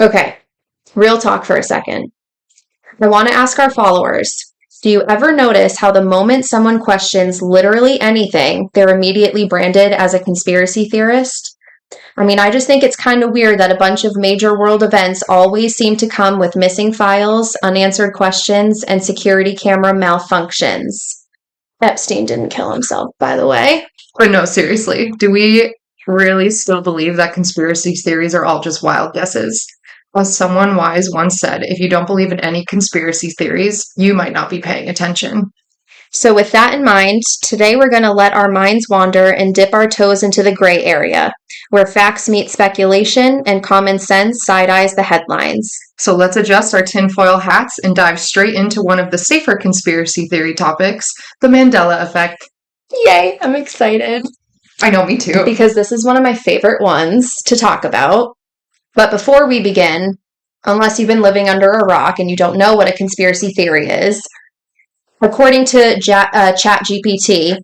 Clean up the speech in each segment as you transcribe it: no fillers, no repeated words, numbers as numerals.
Okay, real talk for a second. I want to ask our followers, do you ever notice how the moment someone questions literally anything, they're immediately branded as a conspiracy theorist? I mean, I just think it's kind of weird that a bunch of major world events always seem to come with missing files, unanswered questions, and security camera malfunctions. Epstein didn't kill himself, by the way. But no, seriously, do we really still believe that conspiracy theories are all just wild guesses? As someone wise once said, if you don't believe in any conspiracy theories, you might not be paying attention. So, with that in mind, today we're going to let our minds wander and dip our toes into the gray area, where facts meet speculation and common sense side-eyes the headlines. So let's adjust our tinfoil hats and dive straight into one of the safer conspiracy theory topics, the Mandela Effect. Yay, I'm excited. I know, me too. Because this is one of my favorite ones to talk about. But before we begin, unless you've been living under a rock and you don't know what a conspiracy theory is, according to ChatGPT,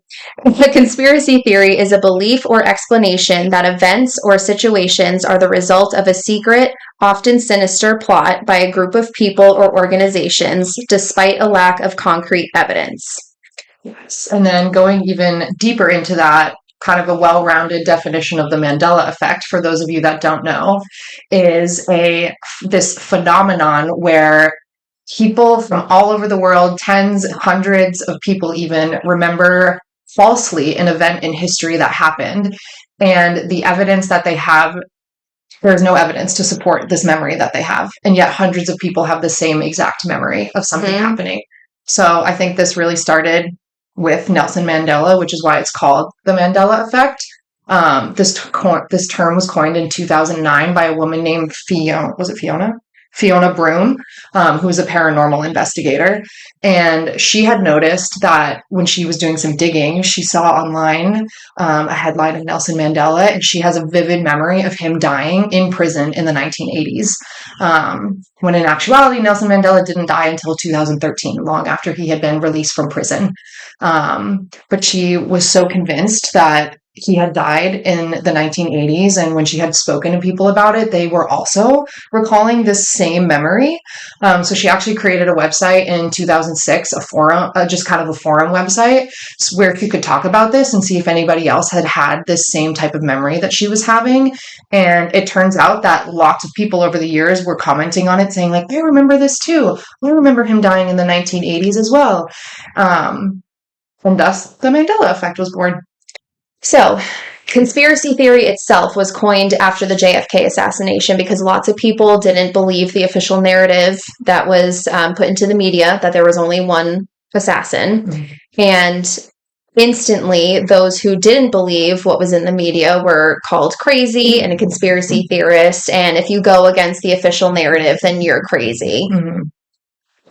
a conspiracy theory is a belief or explanation that events or situations are the result of a secret, often sinister plot by a group of people or organizations, despite a lack of concrete evidence. Yes. And then going even deeper into that, kind of a well-rounded definition of the Mandela Effect, for those of you that don't know, is this phenomenon where people from all over the world, tens, hundreds of people even, remember falsely an event in history that happened. And the evidence that they have, there's no evidence to support this memory that they have. And yet hundreds of people have the same exact memory of something happening. So I think this really started with Nelson Mandela, which is why it's called the Mandela Effect. This term was coined in 2009 by a woman named Fiona Broom, who was a paranormal investigator. And she had noticed that when she was doing some digging, she saw online a headline of Nelson Mandela, and she has a vivid memory of him dying in prison in the 1980s. When in actuality, Nelson Mandela didn't die until 2013, long after he had been released from prison. But she was so convinced that he had died in the 1980s, and when she had spoken to people about it, they were also recalling this same memory. So she actually created a website in 2006, a forum, just kind of a forum website, where you could talk about this and see if anybody else had had this same type of memory that she was having. And it turns out that lots of people over the years were commenting on it, saying like, I remember this too. I remember him dying in the 1980s as well. And thus the Mandela Effect was born. So, conspiracy theory itself was coined after the JFK assassination because lots of people didn't believe the official narrative that was put into the media, that there was only one assassin. And instantly, those who didn't believe what was in the media were called crazy and a conspiracy theorist. And if you go against the official narrative, then you're crazy.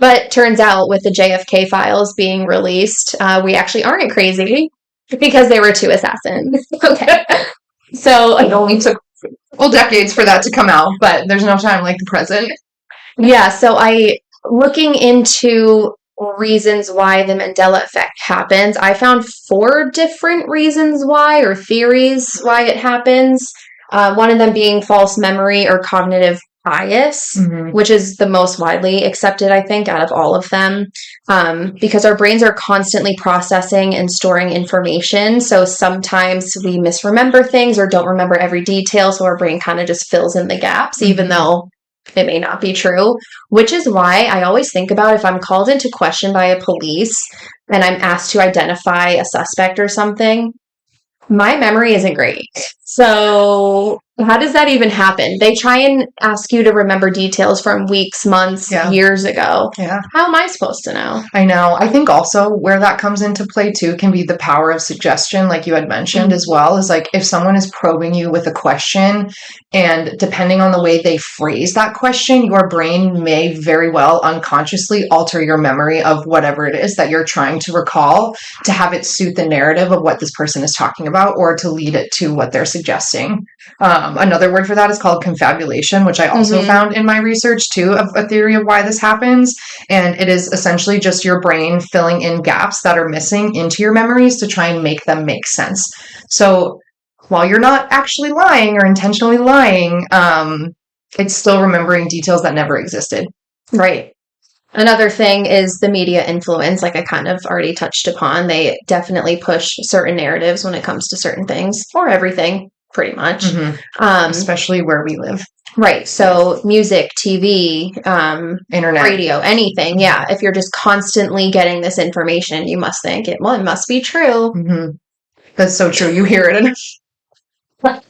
But turns out with the JFK files being released, we actually aren't crazy. Because they were two assassins. Okay. So it only took decades for that to come out, but there's no time like the present. Yeah, so looking into reasons why the Mandela Effect happens, I found 4 different reasons why, or theories why it happens. One of them being false memory or cognitive bias, which is the most widely accepted, I think, out of all of them, because our brains are constantly processing and storing information. So sometimes we misremember things or don't remember every detail. So our brain kind of just fills in the gaps, even though it may not be true, which is why I always think about if I'm called into question by a police and I'm asked to identify a suspect or something, my memory isn't great. So how does that even happen? They try and ask you to remember details from weeks, months, years ago. Yeah. How am I supposed to know? I know. I think also where that comes into play too can be the power of suggestion, like you had mentioned as well, is like if someone is probing you with a question and depending on the way they phrase that question, your brain may very well unconsciously alter your memory of whatever it is that you're trying to recall to have it suit the narrative of what this person is talking about or to lead it to what they're suggesting. Another word for that is called confabulation, which I also found in my research too, of a theory of why this happens. And it is essentially just your brain filling in gaps that are missing into your memories to try and make them make sense. So while you're not actually lying or intentionally lying, it's still remembering details that never existed. Right. Another thing is the media influence, like I kind of already touched upon. They definitely push certain narratives when it comes to certain things, or everything, pretty much. Especially where we live. Right. So music, TV, internet, radio, anything. Yeah. If you're just constantly getting this information, you must think it must be true. That's so true. You hear it enough.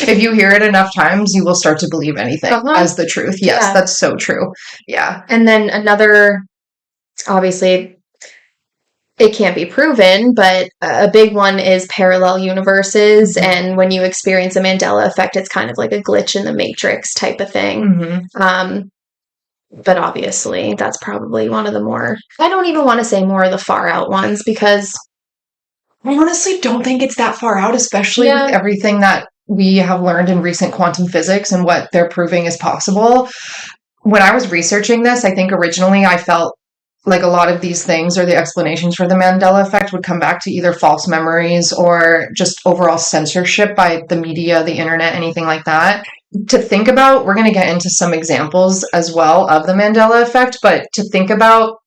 If you hear it enough times, you will start to believe anything as the truth. Yes, that's so true. Yeah. And then another, obviously, it can't be proven, but a big one is parallel universes. And when you experience a Mandela effect, it's kind of like a glitch in the matrix type of thing. But obviously, that's probably one of the more, I don't even want to say more of the far out ones, because I honestly don't think it's that far out, especially with everything that we have learned in recent quantum physics and what they're proving is possible. When I was researching this, I think originally I felt like a lot of these things or the explanations for the Mandela effect would come back to either false memories or just overall censorship by the media, the internet, anything like that. To think about, we're going to get into some examples as well of the Mandela effect, but to think about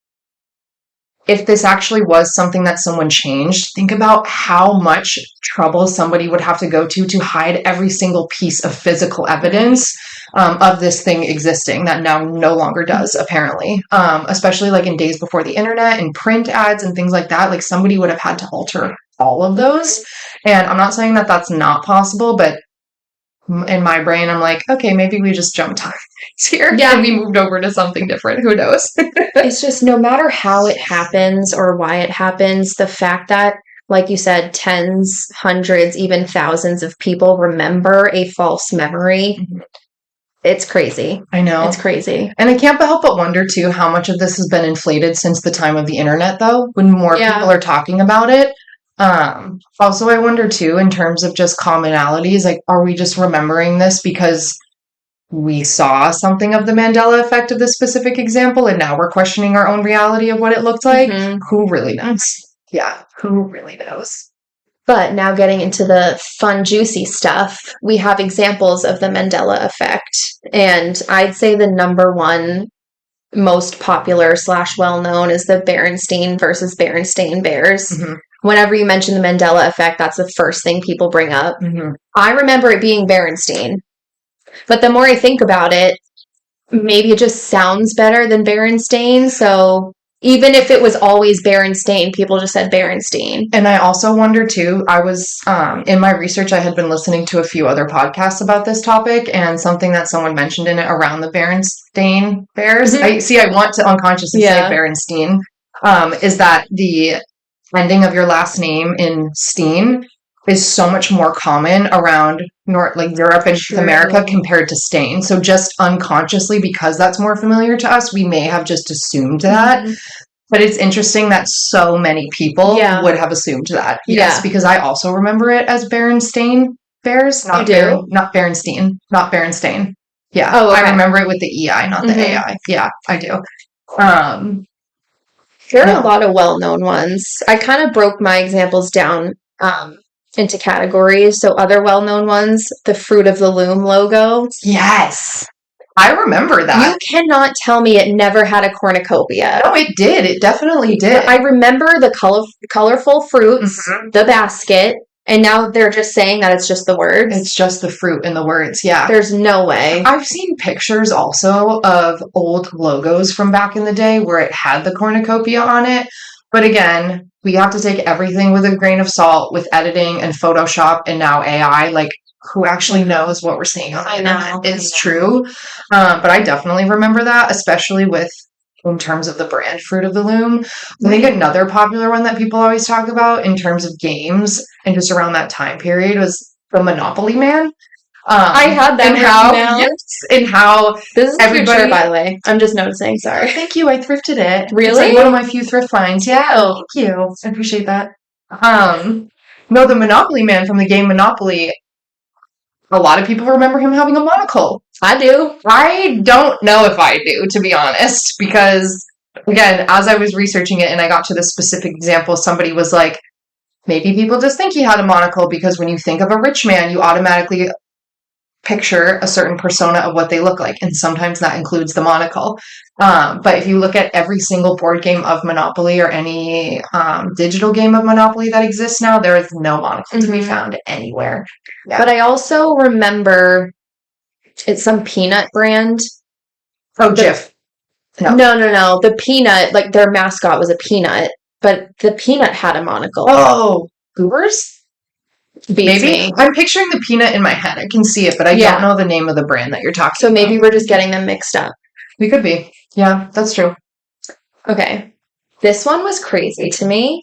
if this actually was something that someone changed, think about how much trouble somebody would have to go to hide every single piece of physical evidence of this thing existing that now no longer does, apparently. Especially like in days before the internet and print ads and things like that, like somebody would have had to alter all of those. And I'm not saying that that's not possible, but in my brain, I'm like, okay, maybe we just jumped time here and we moved over to something different. Who knows? It's just no matter how it happens or why it happens, the fact that, like you said, tens, hundreds, even thousands of people remember a false memory, it's crazy. I know. It's crazy. And I can't help but wonder, too, how much of this has been inflated since the time of the internet, though, when more people are talking about it. Also, I wonder, too, in terms of just commonalities, like, are we just remembering this because we saw something of the Mandela effect of this specific example, and now we're questioning our own reality of what it looked like? Who really knows? Yeah, who really knows? But now getting into the fun, juicy stuff, we have examples of the Mandela effect. And I'd say the number one most popular / well-known is the Berenstain versus Berenstain Bears. Whenever you mention the Mandela effect, that's the first thing people bring up. I remember it being Berenstain. But the more I think about it, maybe it just sounds better than Berenstain. So even if it was always Berenstain, people just said Berenstain. And I also wonder, too, I was, in my research, I had been listening to a few other podcasts about this topic, and something that someone mentioned in it around the Berenstain Bears. I want to unconsciously say Berenstain, is that the ending of your last name in Steen is so much more common around Europe and North America compared to Stain. So just unconsciously, because that's more familiar to us, we may have just assumed that. But it's interesting that so many people would have assumed that. Yes, because I also remember it as Berenstain Bears. Not Berenstain. Not Berenstain. Yeah. Oh, okay. I remember it with the EI, not the AI. Yeah, I do. There are a lot of well-known ones. I kind of broke my examples down into categories. So other well-known ones, the Fruit of the Loom logo. Yes. I remember that. You cannot tell me it never had a cornucopia. No, it did. It definitely did. I remember the colorful fruits, the basket, and now they're just saying that it's just the words. It's just the fruit and the words, yeah. There's no way. I've seen pictures also of old logos from back in the day where it had the cornucopia on it. But again, we have to take everything with a grain of salt with editing and Photoshop and now AI. Like, who actually knows what we're seeing on the internet is true. But I definitely remember that, especially in terms of the brand Fruit of the Loom. I think another popular one that people always talk about in terms of games and just around that time period was the Monopoly Man. I had that now. Yes, and how this is everybody, by the way. I'm just noticing. Sorry. Oh, thank you. I thrifted it. Really? It's like one of my few thrift finds. Yeah. Oh, thank you. I appreciate that. No, the Monopoly Man from the game Monopoly. A lot of people remember him having a monocle. I do. I don't know if I do, to be honest, because again, as I was researching it and I got to this specific example, somebody was like, maybe people just think he had a monocle because when you think of a rich man, you automatically picture a certain persona of what they look like, and sometimes that includes the monocle. But if you look at every single board game of Monopoly or any digital game of Monopoly that exists now, there is no monocle to be found anywhere. Yeah. But I also remember it's some peanut brand. Oh, Jif. No. The peanut, like their mascot was a peanut, but the peanut had a monocle. Oh, Goobers? Maybe. I'm picturing the peanut in my head. I can see it, but I don't know the name of the brand that you're talking about. So maybe we're just getting them mixed up. We could be. Yeah, that's true. Okay. This one was crazy to me.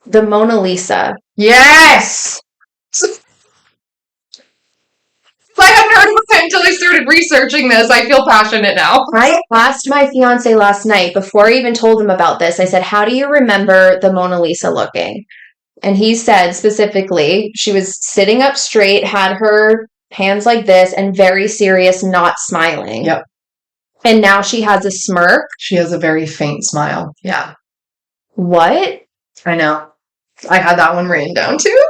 The Mona Lisa. Yes! I hadn't heard of it until I started researching this. I feel passionate now. I asked my fiance last night, before I even told him about this, I said, how do you remember the Mona Lisa looking? And he said specifically, she was sitting up straight, had her hands like this, and very serious, not smiling. Yep. And now she has a smirk. She has a very faint smile. Yeah. What? I know. I had that one written down too.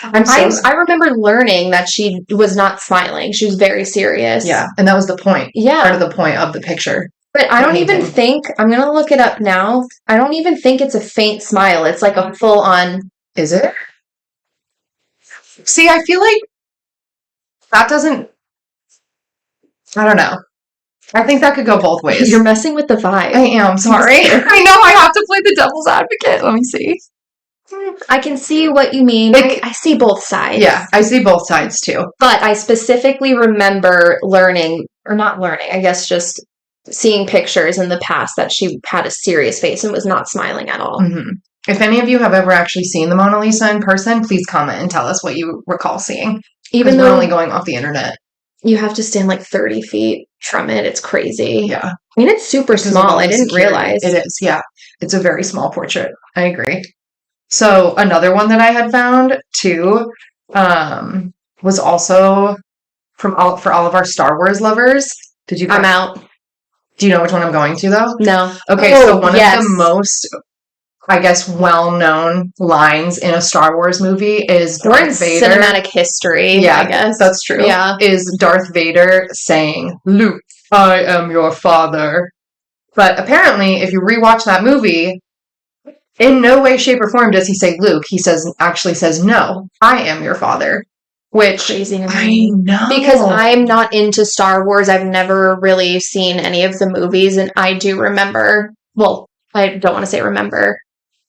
I remember learning that she was not smiling. She was very serious. Yeah, and that was the point. Yeah. Part of the point of the picture. But I don't even think, I'm going to look it up now. I don't even think it's a faint smile. It's like a full on. Is it? See, I feel like that doesn't, I don't know. I think that could go both ways. You're messing with the vibe. I am, sorry. I know, I have to play the devil's advocate. Let me see. I can see what you mean. I see both sides. Yeah, I see both sides too. But I specifically remember learning, or not learning, I guess just seeing pictures in the past that she had a serious face and was not smiling at all. Mm-hmm. If any of you have ever actually seen the Mona Lisa in person, please comment and tell us what you recall seeing. Even though we're only going off the internet. You have to stand like 30 feet from it. It's crazy. Yeah. I mean, it's super small. I didn't realize. It is, yeah. It's a very small portrait. I agree. So another one that I had found too was also for all of our Star Wars lovers. I'm out. Do you know which one I'm going to though? No. Okay, so one of the most, I guess, well-known lines in a Star Wars movie is Darth Vader. Cinematic history. Yeah, I guess that's true. Yeah, is Darth Vader saying, "Luke, I am your father." But apparently, if you rewatch that movie, in no way, shape, or form does he say Luke. He actually says, "No, I am your father." Which crazy to me. I know. Because I'm not into Star Wars. I've never really seen any of the movies, and I do remember, well, I don't want to say remember,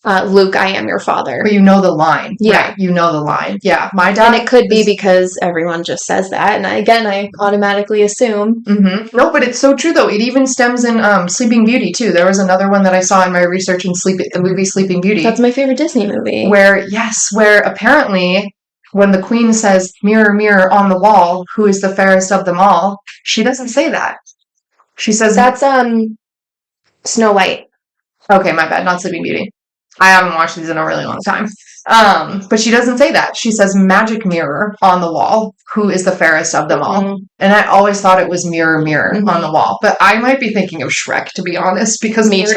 Luke, I am your father. But you know the line. Yeah. Right? You know the line. Yeah. My dad. And it could be because everyone just says that, and I automatically assume. Mm-hmm. No, but it's so true, though. It even stems in Sleeping Beauty, too. There was another one that I saw in my research in the movie Sleeping Beauty. That's my favorite Disney movie. Where apparently when the queen says, "Mirror, mirror on the wall, who is the fairest of them all?" she doesn't say that. She says... That's Snow White. Okay, my bad. Not Sleeping Beauty. I haven't watched these in a really long time. But she doesn't say that. She says, "Magic mirror on the wall, who is the fairest of them all?" Mm-hmm. And I always thought it was mirror, mirror on the wall. But I might be thinking of Shrek, to be honest, because Me too.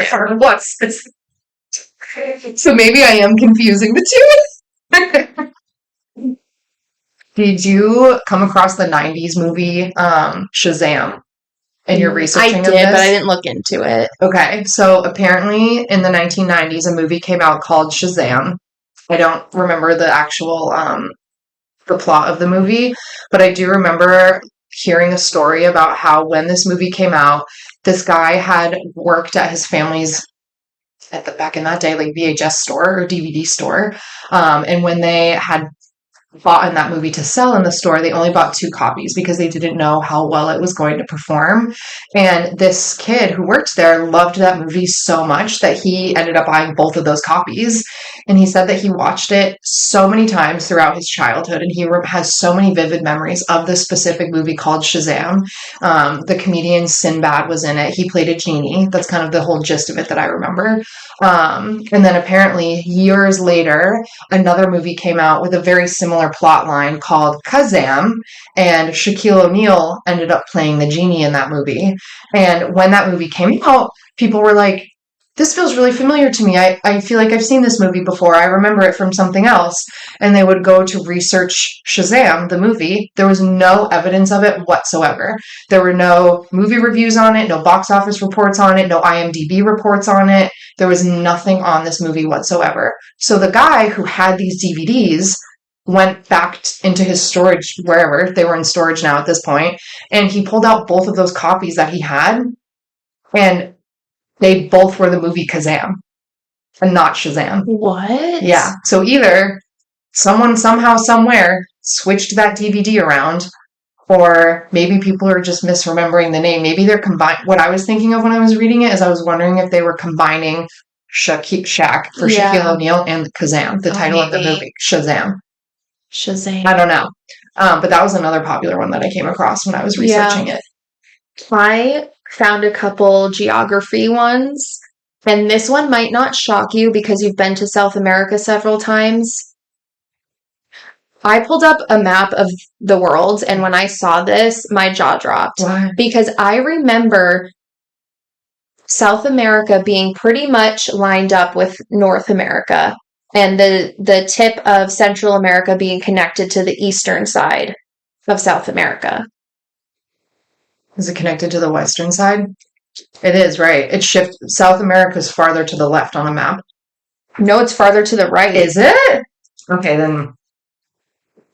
So maybe I am confusing the two. Did you come across the 90s movie Shazam in your researching of this? I did, but I didn't look into it. Okay, so apparently in the 1990s, a movie came out called Shazam. I don't remember the actual the plot of the movie, but I do remember hearing a story about how when this movie came out, this guy had worked at his family's back in that day, like VHS store or DVD store, and when they had bought in that movie to sell in the store, they only bought 2 copies because they didn't know how well it was going to perform. And this kid who worked there loved that movie so much that he ended up buying both of those copies. And he said that he watched it so many times throughout his childhood, and he has so many vivid memories of this specific movie called Shazam. The comedian Sinbad was in it. He played a genie. That's kind of the whole gist of it that I remember. And then apparently years later, another movie came out with a very similar plot line called Kazam, and Shaquille O'Neal ended up playing the genie in that movie. And when that movie came out, people were like, this feels really familiar to me. I feel like I've seen this movie before. I remember it from something else. And they would go to research Shazam, the movie. There was no evidence of it whatsoever. There were no movie reviews on it, no box office reports on it, no IMDb reports on it. There was nothing on this movie whatsoever. So the guy who had these DVDs went back into his storage, wherever they were in storage now at this point, and he pulled out both of those copies that he had, and they both were the movie Kazam and not Shazam. What? Yeah. So either someone somehow somewhere switched that DVD around, or maybe people are just misremembering the name. Maybe they're what I was thinking of when I was reading it is I was wondering if they were combining Shaq for Shaquille O'Neal and Kazam, the title of the movie, Shazam. I don't know. But that was another popular one that I came across when I was researching it. I found a couple geography ones, and this one might not shock you because you've been to South America several times. I pulled up a map of the world, and when I saw this, my jaw dropped. Why? Because I remember South America being pretty much lined up with North America, and the tip of Central America being connected to the eastern side of South America. Is it connected to the western side? It is, right? It shifts. South America's farther to the left on the map. No, it's farther to the right. Is it? Okay, then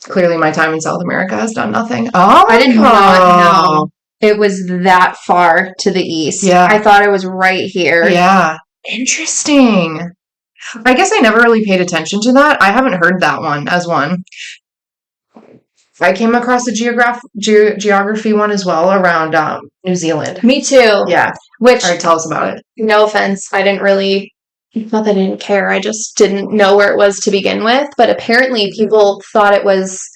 clearly my time in South America has done nothing. Oh, I did not know it was that far to the east. Yeah. I thought it was right here. Yeah. Interesting. I guess I never really paid attention to that. I haven't heard that one as one. I came across a geography one as well around New Zealand. Me too. Yeah. Which, all right, tell us about it. No offense, I didn't really, not that I didn't care, I just didn't know where it was to begin with, but apparently people thought it was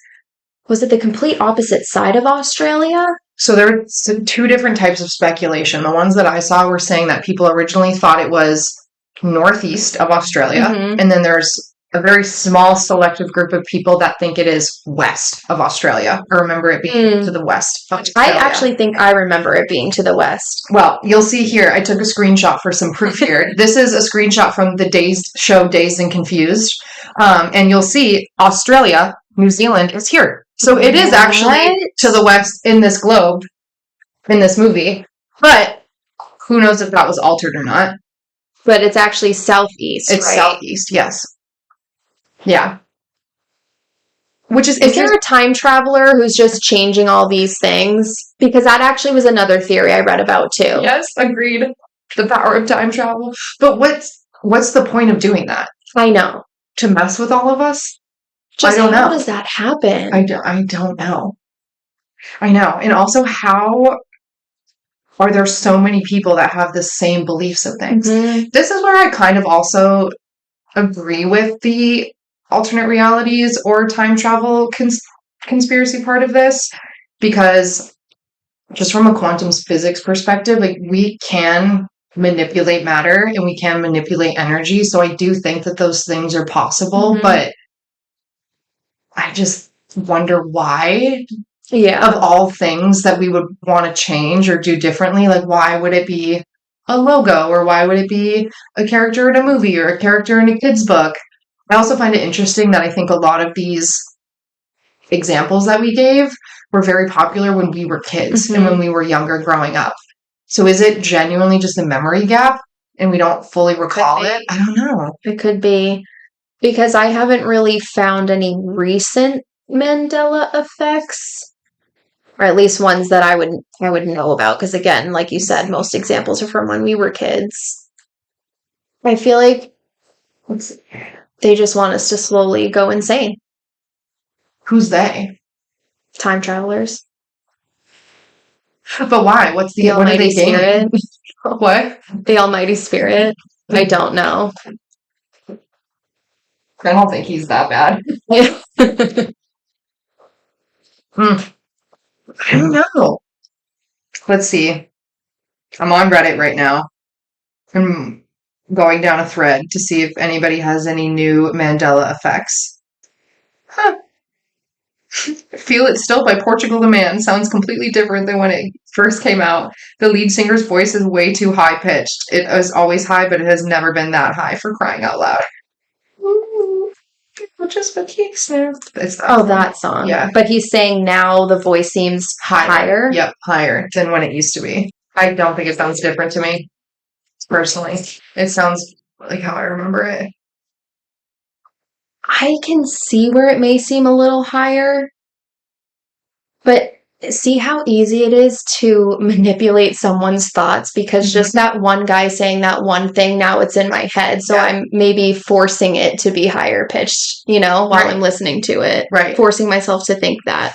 it the complete opposite side of Australia? So there were two different types of speculation. The ones that I saw were saying that people originally thought it was northeast of Australia, and then there's a very small selective group of people that think it is west of Australia, or remember it being to the west of Australia. I actually think I remember it being to the west. Well, you'll see here, I took a screenshot for some proof here. This is a screenshot from the show Dazed and Confused, and you'll see Australia, New Zealand is here. So it is actually to the west in this globe, in this movie, but who knows if that was altered or not. But it's actually southeast, It's right? southeast, yes. Yeah. Which is there a time traveler who's just changing all these things? Because that actually was another theory I read about too. Yes, agreed. The power of time travel. But what's the point of doing that? I know. To mess with all of us? Just I don't know. How does that happen? I don't know. I know. And also, how are there so many people that have the same beliefs of things? This is where I kind of also agree with the alternate realities or time travel conspiracy part of this, because just from a quantum physics perspective, like, we can manipulate matter and we can manipulate energy. So I do think that those things are possible, but I just wonder why. Yeah. Of all things that we would want to change or do differently, like, why would it be a logo, or why would it be a character in a movie or a character in a kid's book? I also find it interesting that I think a lot of these examples that we gave were very popular when we were kids and when we were younger growing up. So is it genuinely just a memory gap and we don't fully recall it? I don't know. It could be, because I haven't really found any recent Mandela effects, or at least ones that I would know about. Because again, like you said, most examples are from when we were kids. I feel like they just want us to slowly go insane. Who's they? Time travelers. But why? What's the Almighty Spirit? What? The Almighty Spirit? I don't know. I don't think he's that bad. I don't know. Let's see. I'm on Reddit right now. I'm going down a thread to see if anybody has any new Mandela effects. Feel It Still by Portugal the Man sounds completely different than when it first came out. The lead singer's voice is way too high pitched. It is always high, but it has never been that high, for crying out loud. Ooh, just for kicks now. Oh, that song. Yeah. But he's saying now the voice seems higher. Yep, higher than when it used to be. I don't think it sounds different to me, personally. It sounds like how I remember it. I can see where it may seem a little higher, but see how easy it is to manipulate someone's thoughts because just that one guy saying that one thing, now it's in my head. So I'm maybe forcing it to be higher pitched, while I'm listening to it. Right. Forcing myself to think that.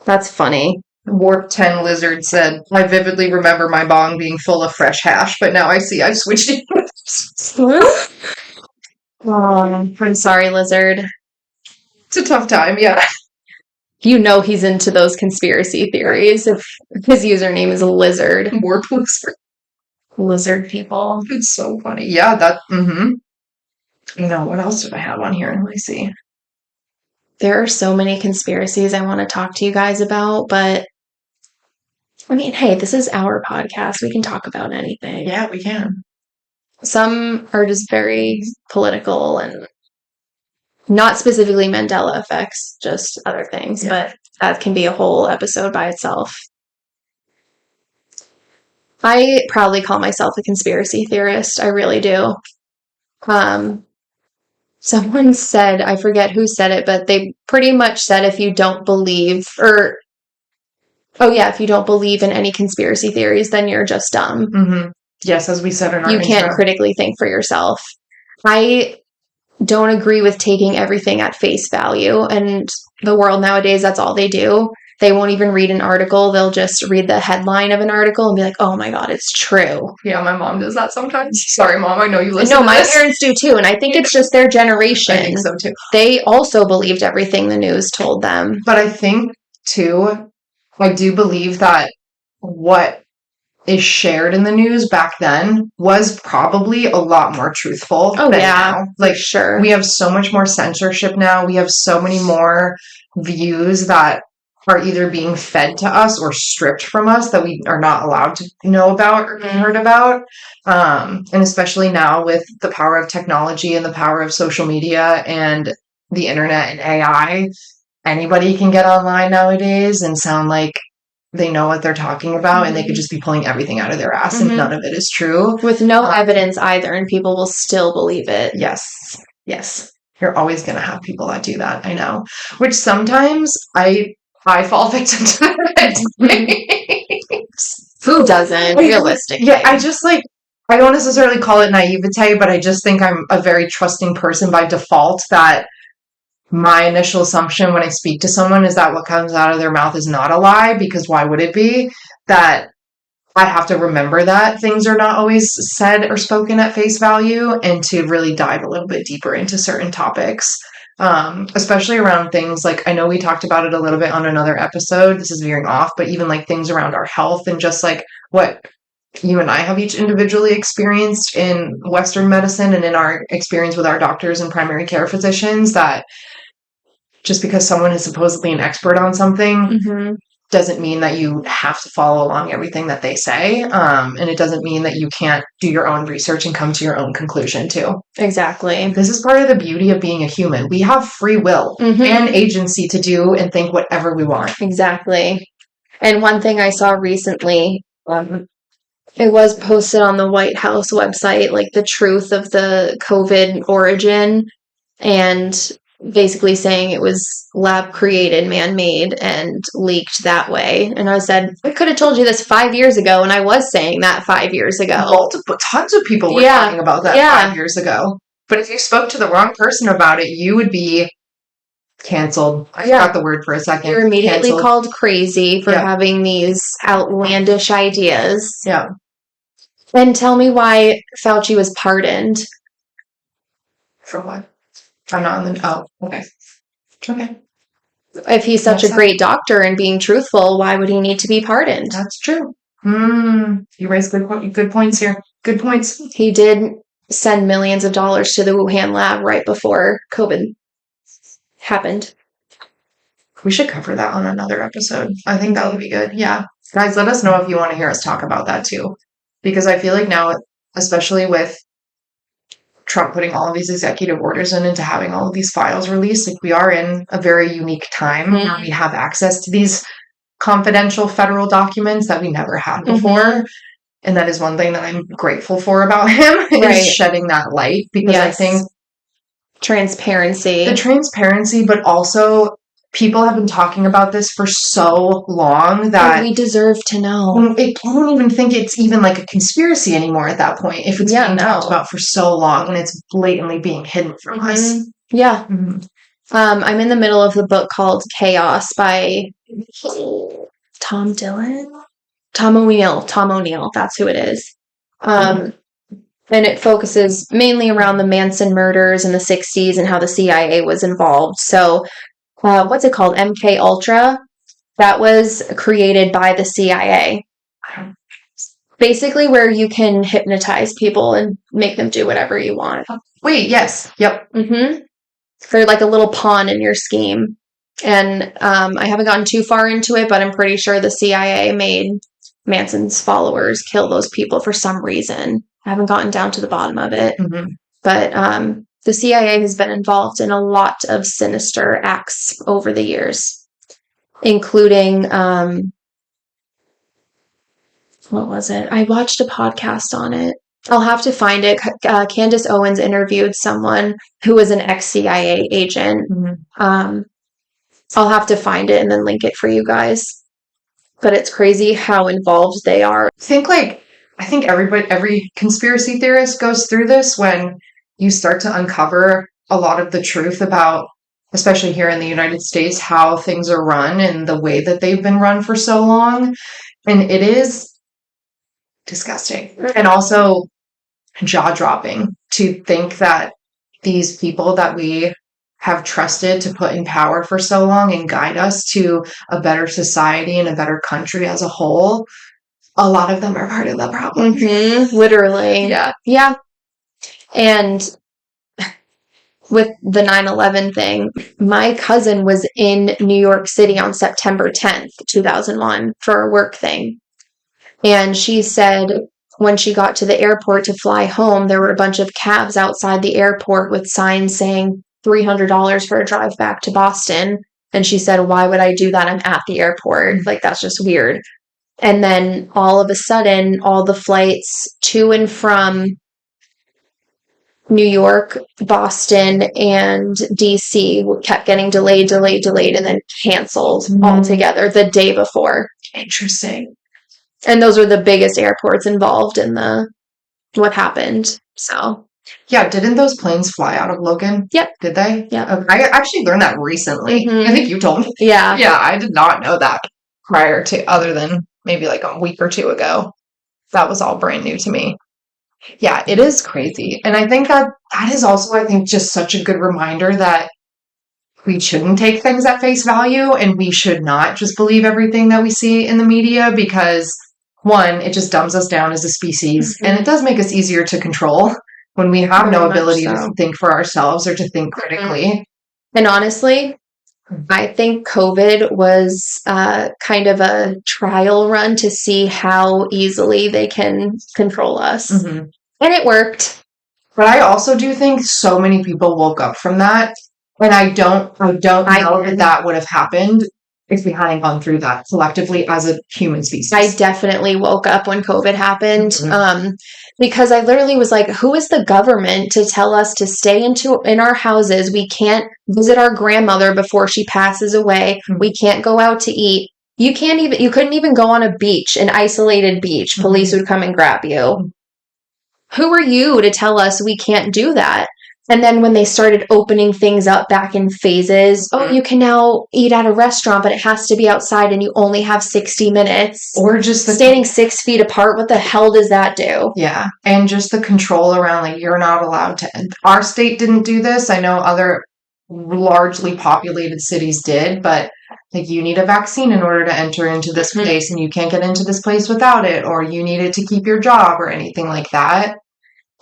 That's funny. Warp 10 Lizard said, I vividly remember my bong being full of fresh hash, but now I see I've switched it. I'm sorry, Lizard. It's a tough time, yeah. He's into those conspiracy theories if his username is a lizard. Warp Lizard. Lizard people. It's so funny. Yeah, what else did I have on here? Let me see. There are so many conspiracies I want to talk to you guys about, but I mean, hey, this is our podcast. We can talk about anything. Yeah, we can. Some are just very political and not specifically Mandela effects, just other things, but that can be a whole episode by itself. I proudly call myself a conspiracy theorist. I really do. Someone said, I forget who said it, but they pretty much said if you don't believe if you don't believe in any conspiracy theories, then you're just dumb. Mm-hmm. Yes, as we said in our intro. Can't critically think for yourself. I don't agree with taking everything at face value, and the world nowadays, that's all they do. They won't even read an article. They'll just read the headline of an article and be like, oh my God, it's true. Yeah, my mom does that sometimes. Sorry, Mom, I know you listen to my this. Parents do too, and I think it's just their generation. I think so too. They also believed everything the news told them. But I think, too, I do believe that what is shared in the news back then was probably a lot more truthful than now. Like, sure. We have so much more censorship now. We have so many more views that are either being fed to us or stripped from us that we are not allowed to know about or be heard about. And especially now with the power of technology and the power of social media and the internet and AI, anybody can get online nowadays and sound like they know what they're talking about, and they could just be pulling everything out of their ass, and none of it is true. With no evidence either, and people will still believe it. Yes. You're always going to have people that do that, I know. Which sometimes I fall victim to it. Who doesn't, realistically? Yeah, I don't necessarily call it naivete, but I just think I'm a very trusting person by default, that my initial assumption when I speak to someone is that what comes out of their mouth is not a lie, because why would it be? That I have to remember that things are not always said or spoken at face value, and to really dive a little bit deeper into certain topics, especially around things like, I know we talked about it a little bit on another episode, this is veering off, but even like things around our health and just like what you and I have each individually experienced in Western medicine and in our experience with our doctors and primary care physicians, that just because someone is supposedly an expert on something doesn't mean that you have to follow along everything that they say. And it doesn't mean that you can't do your own research and come to your own conclusion too. Exactly. This is part of the beauty of being a human. We have free will and agency to do and think whatever we want. Exactly. And one thing I saw recently, it was posted on the White House website, like the truth of the COVID origin, and basically saying it was lab created, man-made, and leaked that way. And I said, I could have told you this 5 years ago, and I was saying that 5 years ago. Tons of people were talking about that 5 years ago. But if you spoke to the wrong person about it, you would be canceled. I forgot the word for a second. You're immediately called crazy for having these outlandish ideas. Yeah. And tell me why Fauci was pardoned. For what? I'm not on the... Oh, okay. Okay. If he's such a great doctor and being truthful, why would he need to be pardoned? That's true. You raised good points here. Good points. He did send millions of dollars to the Wuhan lab right before COVID happened. We should cover that on another episode. I think that would be good. Yeah. Guys, let us know if you want to hear us talk about that too. Because I feel like now, especially with Trump putting all of these executive orders in into having all of these files released, like we are in a very unique time where we have access to these confidential federal documents that we never had before. And that is one thing that I'm grateful for about him is shedding that light, because I think transparency. The transparency, but also people have been talking about this for so long that we deserve to know. I don't even think it's even like a conspiracy anymore at that point if it's being talked about for so long and it's blatantly being hidden from us. Yeah. I'm in the middle of the book called Chaos by Tom O'Neill. That's who it is. And it focuses mainly around the Manson murders in the 60s and how the CIA was involved. So, what's it called? MK Ultra. That was created by the CIA. Basically, where you can hypnotize people and make them do whatever you want. Wait, yes. Yep. They're like a little pawn in your scheme. And I haven't gotten too far into it, but I'm pretty sure the CIA made Manson's followers kill those people for some reason. I haven't gotten down to the bottom of it. But the CIA has been involved in a lot of sinister acts over the years, including, what was it? I watched a podcast on it. I'll have to find it. Candace Owens interviewed someone who was an ex-CIA agent. I'll have to find it and then link it for you guys. But it's crazy how involved they are. I think every conspiracy theorist goes through this when you start to uncover a lot of the truth about, especially here in the United States, how things are run and the way that they've been run for so long. And it is disgusting and also jaw-dropping to think that these people that we have trusted to put in power for so long and guide us to a better society and a better country as a whole, a lot of them are part of the problem. Literally. Yeah. And with the 9/11 thing, my cousin was in New York City on September 10th, 2001 for a work thing. And she said when she got to the airport to fly home, there were a bunch of cabs outside the airport with signs saying $300 for a drive back to Boston. And she said, why would I do that? I'm at the airport. Like, that's just weird. And then all of a sudden, all the flights to and from New York, Boston, and DC kept getting delayed, and then canceled altogether the day before. Interesting. And those were the biggest airports involved in what happened. So. Yeah, didn't those planes fly out of Logan? Yep. Did they? Yeah. Okay. I actually learned that recently. I think you told me. Yeah. Yeah, I did not know that prior to, other than maybe like a week or two ago. That was all brand new to me. Yeah, it is crazy. And I think that is also, I think, just such a good reminder that we shouldn't take things at face value and we should not just believe everything that we see in the media because, one, it just dumbs us down as a species and it does make us easier to control when we have no ability to think for ourselves or to think critically. And honestly, I think COVID was kind of a trial run to see how easily they can control us. And it worked. But I also do think so many people woke up from that. And I don't know that would have happened if we hadn't gone through that collectively as a human species. I definitely woke up when COVID happened because I literally was like, who is the government to tell us to stay in our houses? We can't visit our grandmother before she passes away. We can't go out to eat. You couldn't even go on a beach, an isolated beach. Police would come and grab you. Who are you to tell us we can't do that? And then when they started opening things up back in phases, you can now eat at a restaurant, but it has to be outside and you only have 60 minutes. Or just standing 6 feet apart. What the hell does that do? Yeah. And just the control around, like, you're not allowed to. Our state didn't do this. I know other largely populated cities did, but like, you need a vaccine in order to enter into this place and you can't get into this place without it, or you need it to keep your job or anything like that.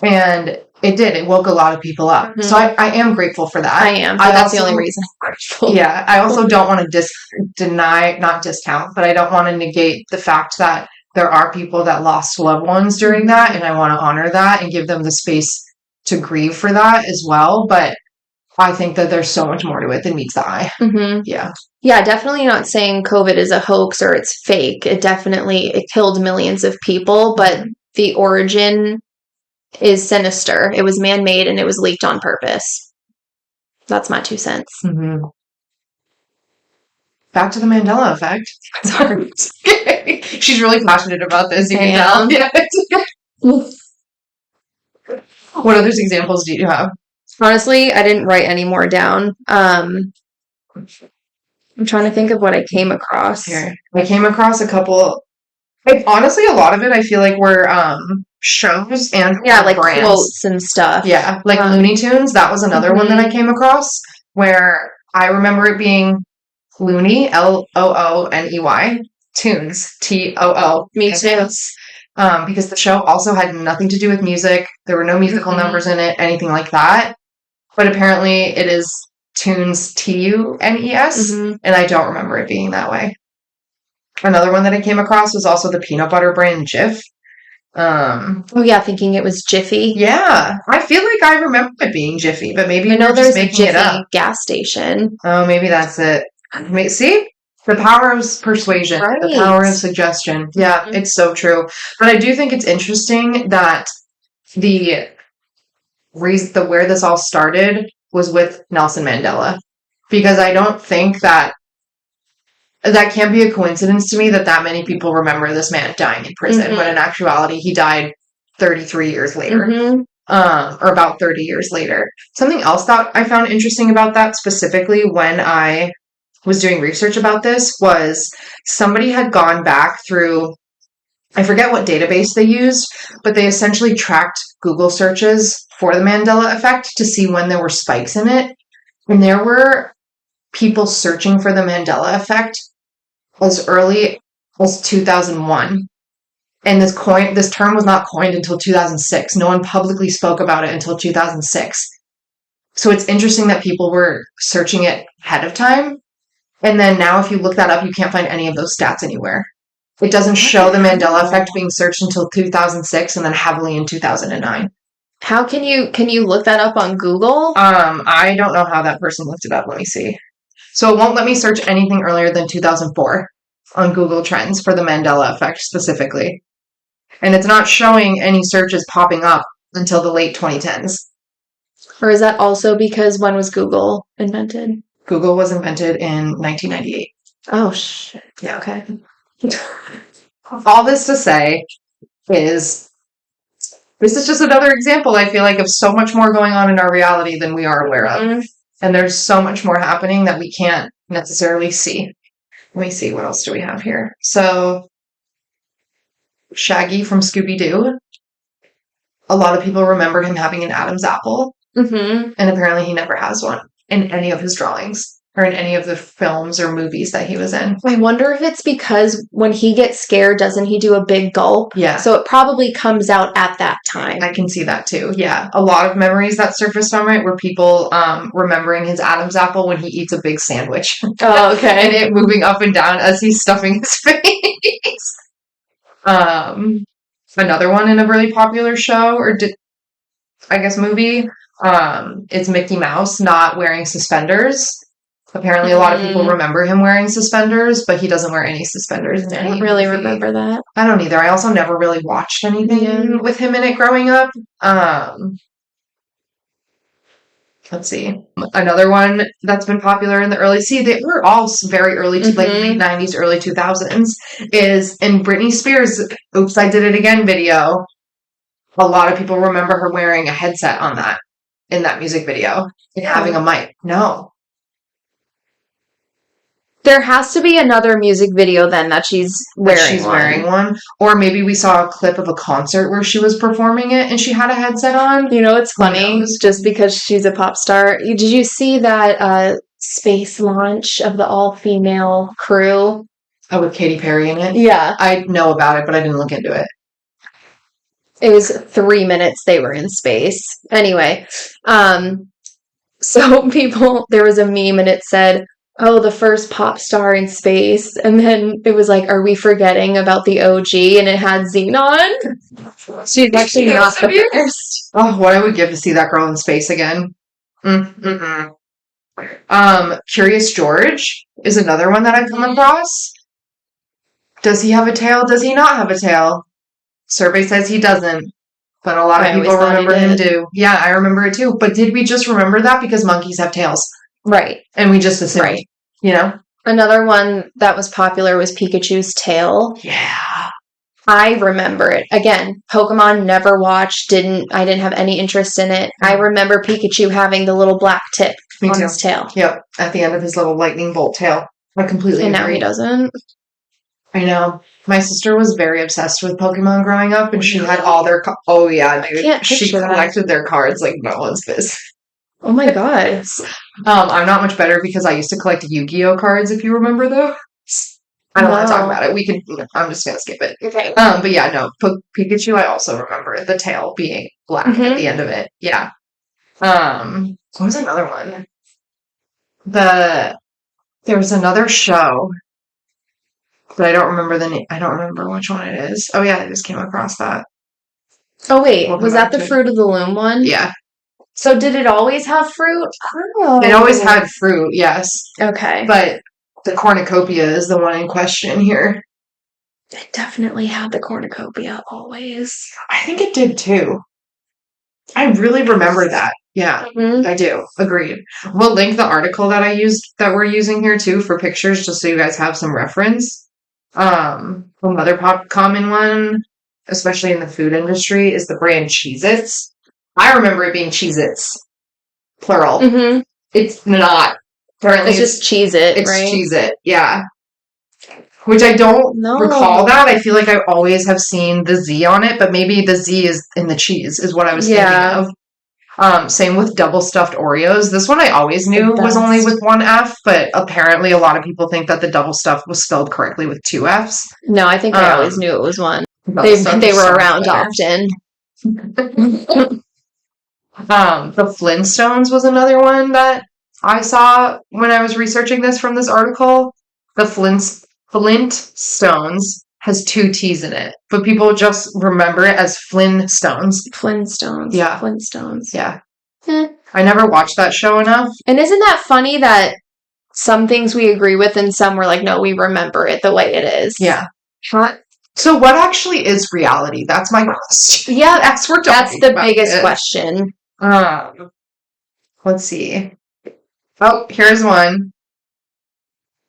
And It did. It woke a lot of people up. Mhm. So I am grateful for that. I am. But that's the only reason I'm grateful. Yeah. I also don't want to not discount, but I don't want to negate the fact that there are people that lost loved ones during that. And I want to honor that and give them the space to grieve for that as well. But I think that there's so much more to it than meets the eye. Mm-hmm. Yeah. Yeah, definitely not saying COVID is a hoax or it's fake. It killed millions of people, but the origin is sinister. It was man-made and it was leaked on purpose. That's my 2 cents. Mm-hmm. Back to the Mandela Effect. Sorry. She's really passionate about this. You I can am. tell. Yeah. What other examples do you have? Honestly, I didn't write any more down. I'm trying to think of what I came across. Here, I came across a couple. Honestly, a lot of it I feel like were shows and like brands. quotes and stuff. Yeah, like Looney Tunes. That was another one that I came across where I remember it being Looney, Looney, Tunes, Too. Me too. Because the show also had nothing to do with music. There were no musical numbers in it, anything like that. But apparently it is Tunes, Tunes, and I don't remember it being that way. Another one that I came across was also the peanut butter brand Jif. Oh yeah, thinking it was Jiffy. Yeah, I feel like I remember it being Jiffy, but maybe I know there's there's a Jiffy gas station. Oh, maybe that's it. See? The power of persuasion, Right. The power of suggestion. Yeah, it's so true. But I do think it's interesting that the reason where this all started was with Nelson Mandela, because I don't think that can't be a coincidence to me that many people remember this man dying in prison, when in actuality he died 33 years later, or about 30 years later. Something else that I found interesting about that, specifically when I was doing research about this, was somebody had gone back through, I forget what database they used, but they essentially tracked Google searches for the Mandela Effect to see when there were spikes in it. And there were people searching for the Mandela Effect as early as 2001. And this term was not coined until 2006. No one publicly spoke about it until 2006. So it's interesting that people were searching it ahead of time. And then now if you look that up, you can't find any of those stats anywhere. It doesn't show the Mandela Effect being searched until 2006 and then heavily in 2009. How can you look that up on Google? I don't know how that person looked it up. Let me see. So it won't let me search anything earlier than 2004 on Google Trends for the Mandela Effect specifically. And it's not showing any searches popping up until the late 2010s. Or is that also because when was Google invented? Google was invented in 1998. Oh, shit. Yeah. Okay. All this to say is, this is just another example, I feel like, of so much more going on in our reality than we are aware of. And there's so much more happening that we can't necessarily see. Let me see, what else do we have here? So, Shaggy from Scooby-Doo. A lot of people remember him having an Adam's apple. And apparently he never has one in any of his drawings or in any of the films or movies that he was in. I wonder if it's because when he gets scared, doesn't he do a big gulp? Yeah. So it probably comes out at that time. I can see that too. Yeah. A lot of memories that surfaced on it were people remembering his Adam's apple when he eats a big sandwich. Oh, okay. And it moving up and down as he's stuffing his face. Another one in a really popular show, or movie, it's Mickey Mouse not wearing suspenders. Apparently, a lot of people remember him wearing suspenders, but he doesn't wear any suspenders in any I don't really movie. remember that. I don't either. I also never really watched anything with him in it growing up. Let's see. Another one that's been popular in the they were all very early, like late 90s, early 2000s, is in Britney Spears' Oops, I Did It Again video. A lot of people remember her wearing a headset in that music video and having a mic. No. There has to be another music video then that she's wearing one. Or maybe we saw a clip of a concert where she was performing it and she had a headset on. You know, it's funny, just because she's a pop star. Did you see that space launch of the all-female crew? Oh, with Katy Perry in it? Yeah. I know about it, but I didn't look into it. It was 3 minutes they were in space. Anyway, so there was a meme and it said, "Oh, the first pop star in space," and then it was like, "Are we forgetting about the OG?" And it had Xenon. She's actually not the first. Oh, what I would give to see that girl in space again. Mm-mm. Curious George is another one that I've come across. Does he have a tail? Does he not have a tail? Survey says he doesn't, but a lot of people remember him do. Yeah, I remember it too. But did we just remember that because monkeys have tails? Right. And we just assumed, Right. You know? Another one that was popular was Pikachu's tail. Yeah. I remember it. Again, Pokemon never watched, I didn't have any interest in it. I remember Pikachu having the little black tip on his tail. Yep, at the end of his little lightning bolt tail. I completely agree. And now he doesn't. I know. My sister was very obsessed with Pokemon growing up, and she had all their oh yeah, dude. She collected their cards like no one's business. Oh my god. I'm not much better because I used to collect Yu-Gi-Oh cards, if you remember those. I don't want to talk about it. I'm just gonna skip it. Okay. But yeah, no, Pikachu, I also remember the tail being black at the end of it. Yeah. What was another one? There was another show, but I don't remember the name. I don't remember which one it is. Oh yeah, I just came across that. Oh wait, was that the Fruit of the Loom one? Yeah. So did it always have fruit? Oh. It always had fruit, yes. Okay. But the cornucopia is the one in question here. It definitely had the cornucopia always. I think it did too. I really remember that. Yeah, I do. Agreed. We'll link the article that we're using here too for pictures, just so you guys have some reference. Another common one, especially in the food industry, is the brand Cheez-Its. I remember it being Cheez-Its, plural. Mm-hmm. It's not. Apparently, it's just Cheez-It, it's right? Cheez-It, yeah. Which I don't recall that. I feel like I always have seen the Z on it, but maybe the Z is in the cheese, is what I was thinking of. Same with double stuffed Oreos. This one I always knew was only with one F, but apparently a lot of people think that the double stuff was spelled correctly with two Fs. No, I think I always knew it was one. They were around often. The Flintstones was another one that I saw when I was researching this from this article. The Flintstones has two T's in it, but people just remember it as Flintstones. Flintstones. Yeah. Flintstones. Yeah. I never watched that show enough. And isn't that funny that some things we agree with and some we're like, no, we remember it the way it is? Yeah. So what actually is reality? That's my question. Yeah, that's the biggest question. Let's see. Oh, here's one.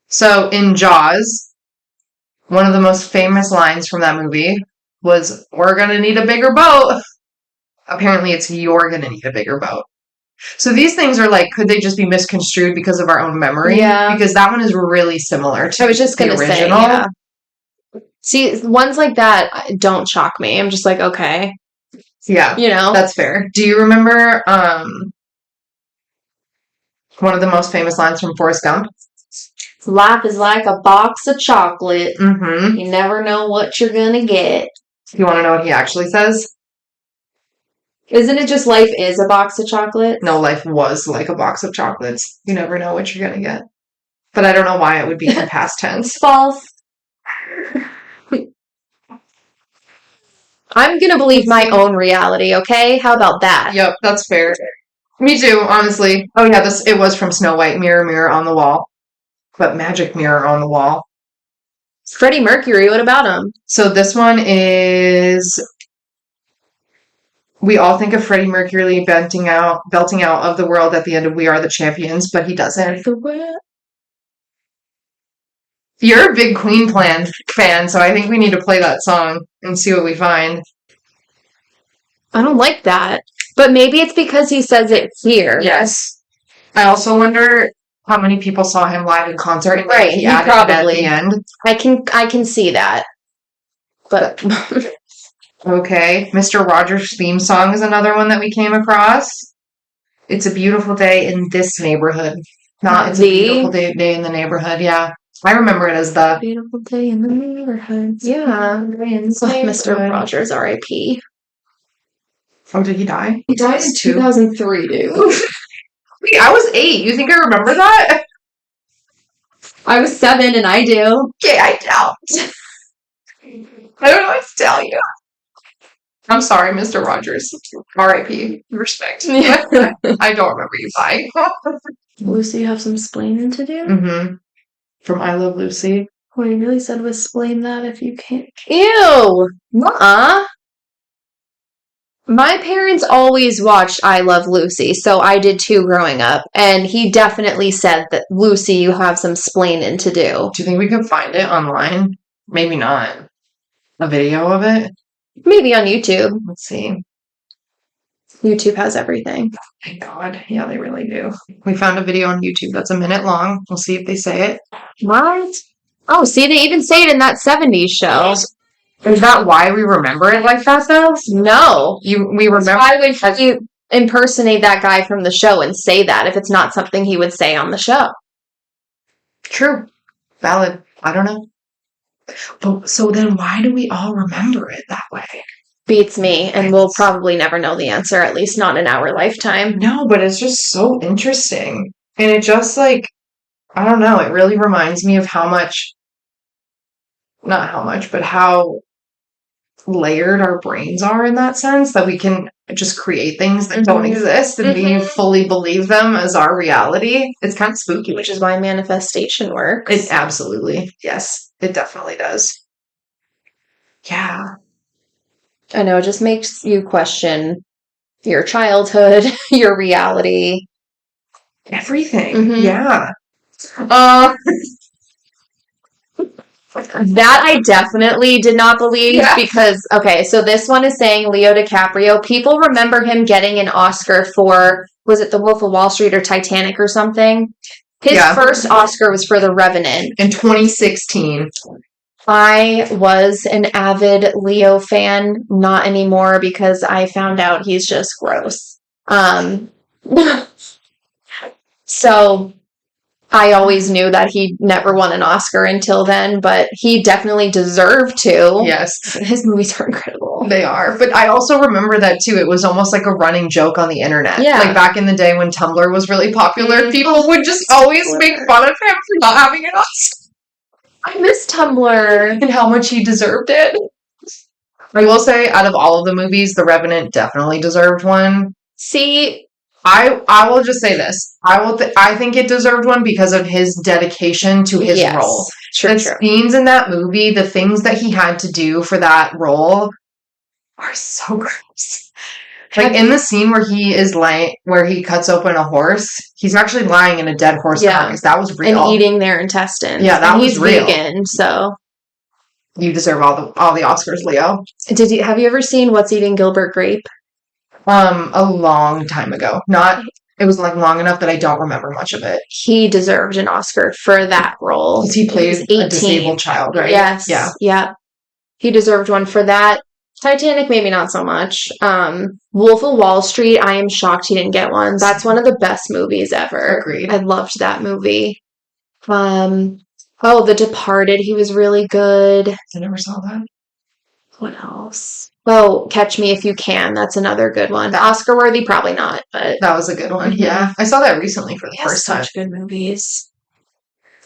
So in Jaws, one of the most famous lines from that movie was, "We're gonna need a bigger boat." Apparently it's, "You're gonna need a bigger boat." So these things are like, could they just be misconstrued because of our own memory? Yeah. Because that one is really similar to I was just the gonna original. Say, yeah. See, ones like that don't shock me. I'm just like, okay. Yeah. You know? That's fair. Do you remember one of the most famous lines from Forrest Gump? Life is like a box of chocolate. Mm-hmm. You never know what you're gonna get. You want to know what he actually says? Isn't it just life is a box of chocolates? No, life was like a box of chocolates. You never know what you're gonna get. But I don't know why it would be in past tense. False. I'm gonna believe my own reality, okay? How about that? Yep, that's fair. Me too, honestly. Oh yeah, it was from Snow White. Mirror, mirror on the wall. But magic mirror on the wall. Freddie Mercury, what about him? So this one is, we all think of Freddie Mercury belting out of the world at the end of We Are the Champions, but he doesn't. You're a big Queen fan, so I think we need to play that song and see what we find. I don't like that. But maybe it's because he says it here. Yes. I also wonder how many people saw him live in concert. And right, he probably. At the end. I can see that. But okay. Mr. Rogers' theme song is another one that we came across. It's a beautiful day in this neighborhood. It's a beautiful day in the neighborhood, yeah. I remember it as the beautiful day in the neighborhood. Yeah. Mr. Rogers, R.I.P. Oh, did he die? He died in 2003, dude. Wait, I was 8. You think I remember that? I was 7 and I do. Okay, I don't. I don't know what to tell you. I'm sorry, Mr. Rogers. R.I.P. Respect. Yeah. I don't remember you dying. Lucy, you have some splaining to do? Mm-hmm. From I Love Lucy. What he really said was splain that if you can't. Ew! Nuh-uh. My parents always watched I Love Lucy, so I did too growing up. And he definitely said that, Lucy, you have some splaining to do. Do you think we could find it online? Maybe not. A video of it? Maybe on YouTube. Let's see. YouTube has everything. Thank God. Yeah, they really do. We found a video on YouTube that's a minute long. We'll see if they say it. What? Oh, see, they even say it in that 70s show. Is that why we remember it like that, though? No. We remember. Why would you impersonate that guy from the show and say that if it's not something he would say on the show? True. Valid. I don't know. But so then why do we all remember it that way? Beats me, and we'll probably never know the answer, at least not in our lifetime. No, but it's just so interesting. And it just like, I don't know, it really reminds me of not how much, but how layered our brains are in that sense, that we can just create things that don't exist and we fully believe them as our reality. It's kind of spooky. Which is why manifestation works. It absolutely, yes, it definitely does. Yeah. I know, it just makes you question your childhood, your reality. Everything. Yeah. That I definitely did not believe because, okay, so this one is saying Leo DiCaprio. People remember him getting an Oscar for, was it The Wolf of Wall Street or Titanic or something? His first Oscar was for The Revenant. In 2016. I was an avid Leo fan, not anymore because I found out he's just gross. So I always knew that he never won an Oscar until then, but he definitely deserved to. Yes. His movies are incredible. They are. But I also remember that too. It was almost like a running joke on the internet. Yeah. Like back in the day when Tumblr was really popular, people would just always make fun of him for not having an Oscar. I miss Tumblr. And how much he deserved it. I will say, out of all of the movies, The Revenant definitely deserved one. See, I will just say this. I think it deserved one because of his dedication to his role. True. The scenes in that movie, the things that he had to do for that role are so gross. Like in the scene where where he cuts open a horse, he's actually lying in a dead horse carcass. That was real. And eating their intestines. Yeah, that was real. He's vegan, so you deserve all the Oscars, Leo. Have you ever seen What's Eating Gilbert Grape? A long time ago. It was like long enough that I don't remember much of it. He deserved an Oscar for that role. He played a disabled child, right? Yes. Yeah. He deserved one for that. Titanic, maybe not so much. Wolf of Wall Street, I am shocked he didn't get one. That's one of the best movies ever. Agreed. I loved that movie. The Departed, he was really good. I never saw that. What else? Oh, Catch Me If You Can. That's another good one. Oscar worthy, probably not, but that was a good one. Yeah, I saw that recently for the first time. Such good movies.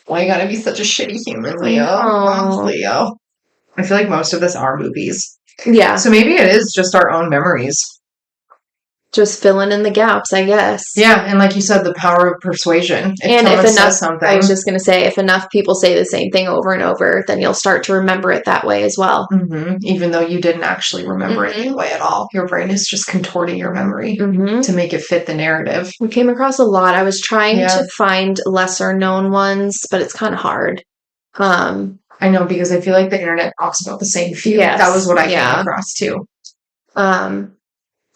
Why you gotta be such a shitty human, Leo? Leo. I feel like most of this are movies. Yeah. So maybe it is just our own memories. Just filling in the gaps, I guess. Yeah, and like you said, the power of persuasion. If enough, I was just going to say, if enough people say the same thing over and over, then you'll start to remember it that way as well. Even though you didn't actually remember it that way at all. Your brain is just contorting your memory to make it fit the narrative. We came across a lot. I was trying to find lesser known ones, but it's kind of hard. I know, because I feel like the internet talks about the same few. Yes, that was what I came across too.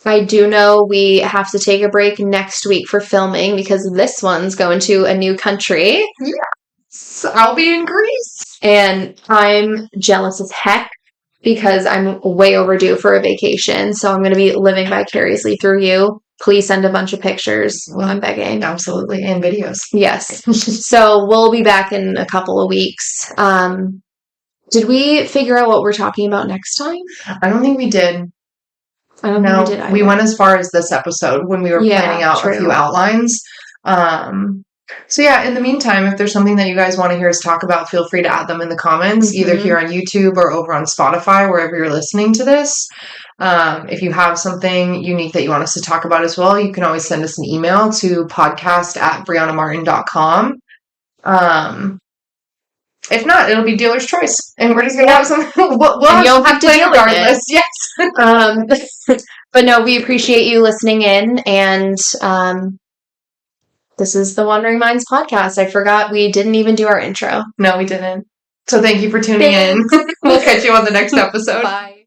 I do know we have to take a break next week for filming because this one's going to a new country. Yes, I'll be in Greece. And I'm jealous as heck because I'm way overdue for a vacation. So I'm going to be living vicariously through you. Please send a bunch of pictures. I'm begging. Absolutely. And videos. Yes. So we'll be back in a couple of weeks. Did we figure out what we're talking about next time? I don't think we did. I don't think we did either. We went as far as this episode when we were planning out a few outlines. So yeah, in the meantime, if there's something that you guys want to hear us talk about, feel free to add them in the comments, either here on YouTube or over on Spotify, wherever you're listening to this. If you have something unique that you want us to talk about as well, you can always send us an email to podcast@briannamartin.com. If not, it'll be dealer's choice, and we're just gonna have some. You'll have to deal regardless. Yes. But no, we appreciate you listening in, and this is the Wandering Minds podcast. I forgot we didn't even do our intro. No, we didn't. So thank you for tuning in. We'll catch you on the next episode. Bye.